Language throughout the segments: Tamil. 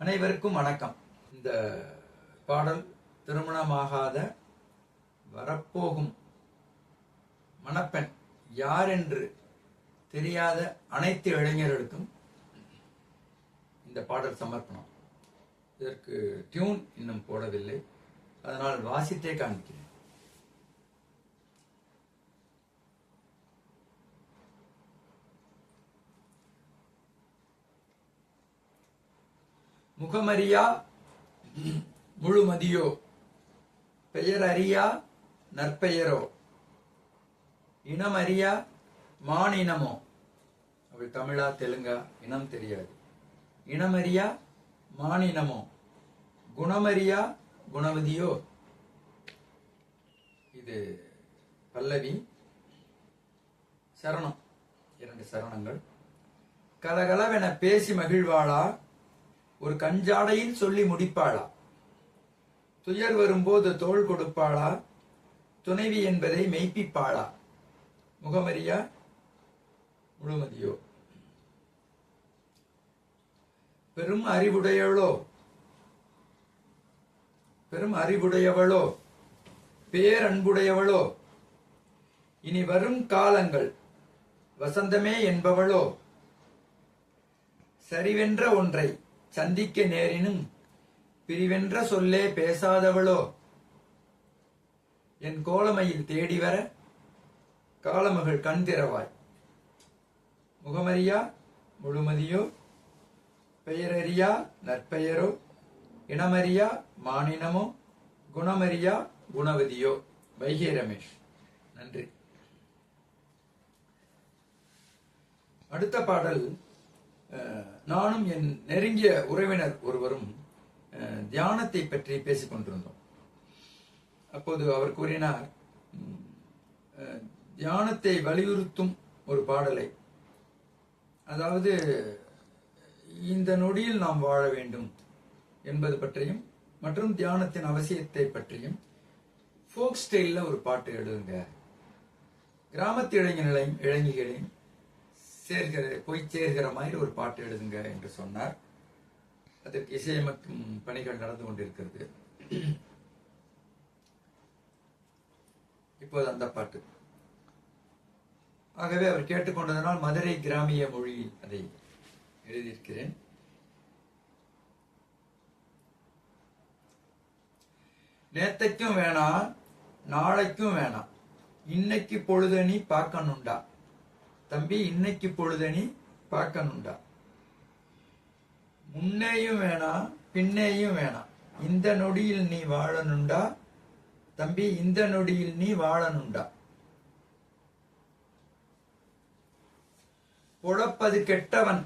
அனைவருக்கும் வணக்கம். இந்த பாடல் திருமணமாகாத வரப்போகும் மணப்பெண் யார் என்று தெரியாத அனைத்து இளைஞர்களுக்கும் இந்த பாடல் சமர்ப்பணம். இதற்கு டியூன் இன்னும் போடவில்லை, அதனால் வாசித்தே காண்பிக்கிறேன். முகமறியா முழுமதியோ, பெயர் அறியா நற்பெயரோ, இனமறியா மானினமோ. அவள் தமிழா தெலுங்கா இனம் தெரியாது. இனமறியா மானினமோ, குணமறியா குணவதியோ. இது பல்லவி. சரணம், 2 சரணங்கள். கலகலவென பேசி மகிழ்வாளா, ஒரு கஞ்சாடையில் சொல்லி முடிப்பாளா, துயர் வரும்போது தோள் கொடுப்பாளா, துணைவி என்பதை மெய்ப்பிப்பாளா. முகமறியா முழுமதியோ. பெரும் அறிவுடையவளோ, பேரன்புடையவளோ, இனி வரும் காலங்கள் வசந்தமே என்பவளோ, சரிவென்ற ஒன்றை சந்திக்க நேரினும் பிரிவென்ற சொல்லே பேசாதவளோ, என் கோலமையில் தேடி வர காலமகள் கண் திறவாய். முகமறியா முழுமதியோ, பெயரறியா நற்பெயரோ, இனமறியா மானினமோ, குணமறியா குணவதியோ. வைகை ரமேஷ். நன்றி. அடுத்த பாடல், நானும் என் நெருங்கிய உறவினர் ஒருவரும் தியானத்தை பற்றி பேசிக் கொண்டிருந்தோம். அப்போது அவர் கூறினார், தியானத்தை வலியுறுத்தும் ஒரு பாடலை, அதாவது இந்த நொடியில் நாம் வாழ வேண்டும் என்பது பற்றியும் மற்றும் தியானத்தின் அவசியத்தை பற்றியும் ஃபோக் ஸ்டைல்ல ஒரு பாட்டு எழுதுங்க, கிராமத்து இளைஞர்களையும் போய் சேர்கிற மாதிரி ஒரு பாட்டு எழுதுங்க என்று சொன்னார். அதற்கு இசையமைக்கும் பணிகள் நடந்து கொண்டிருக்கிறது. இப்போது அந்த பாட்டு. ஆகவே அவர் கேட்டுக்கொண்டதனால் மதுரை கிராமிய மொழியில் அதை எழுதியிருக்கிறேன். நேத்தைக்கும் வேணாம், நாளைக்கும் வேணாம், இன்னைக்கு பொழுதனி பார்க்கணுண்டா தம்பி, இன்னைக்கு பொழுதனி பார்க்கணுண்டா. முன்னேயும் வேணாம் பின்னேயும் வேணாம், இந்த நொடியில் நீ வாழணுண்டா தம்பி, இந்த நொடியில் நீ வாழணுண்டா. பொழப்பது கெட்டவன்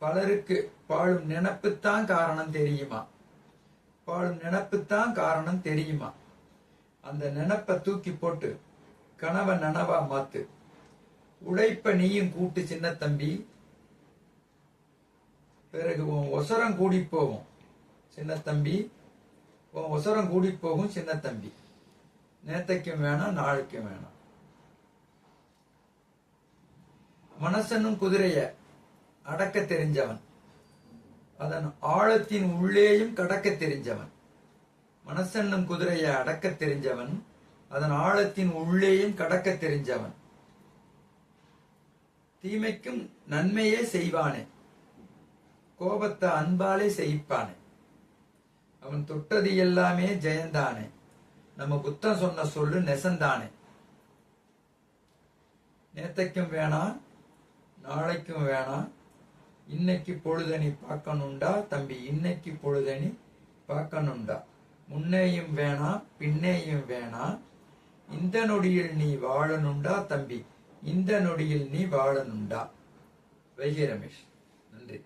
பலருக்கு பாழும் நினப்புத்தான் காரணம் தெரியுமா, பாழும் நினப்புத்தான் காரணம் தெரியுமா. அந்த நினப்பை தூக்கி போட்டு கனவை நனவா மாத்து. உழைப்ப நீயும் கூட்டு சின்ன தம்பி, பிறகு உன் ஒசரம் கூடி போகும் சின்ன தம்பி, உன் ஒசரம் கூடி போகும் சின்ன தம்பி. நேத்தைக்கும் வேணாம் நாளைக்கும் வேணாம். மனசனும் குதிரைய அடக்க தெரிஞ்சவன், அதன் ஆழத்தின் உள்ளேயும் கடக்க தெரிஞ்சவன். மனசன்னும் குதிரைய அடக்க தெரிஞ்சவன், அதன் ஆழத்தின் உள்ளேயும் கடக்க தெரிஞ்சவன். தீமைக்கும் நன்மையே செய்வானே, கோபத்தை அன்பாலே செய்ப்பானே. அவன் தொட்டது எல்லாமே ஜெயந்தானே, நம்ம புத்தம் சொன்ன சொல்லு நெசந்தானே. நேத்தைக்கும் வேணாம் நாளைக்கும் வேணாம், இன்னைக்கு பொழுதனி பார்க்கணுண்டா தம்பி, இன்னைக்கு பொழுதனி பார்க்கணுண்டா. முன்னேயும் வேணாம் பின்னேயும் வேணாம், இந்த நொடியில் நீ வாழணுண்டா தம்பி, இந்த நொடியில் நீ வாழணுண்டா. வைகை ரமேஷ். நன்றி.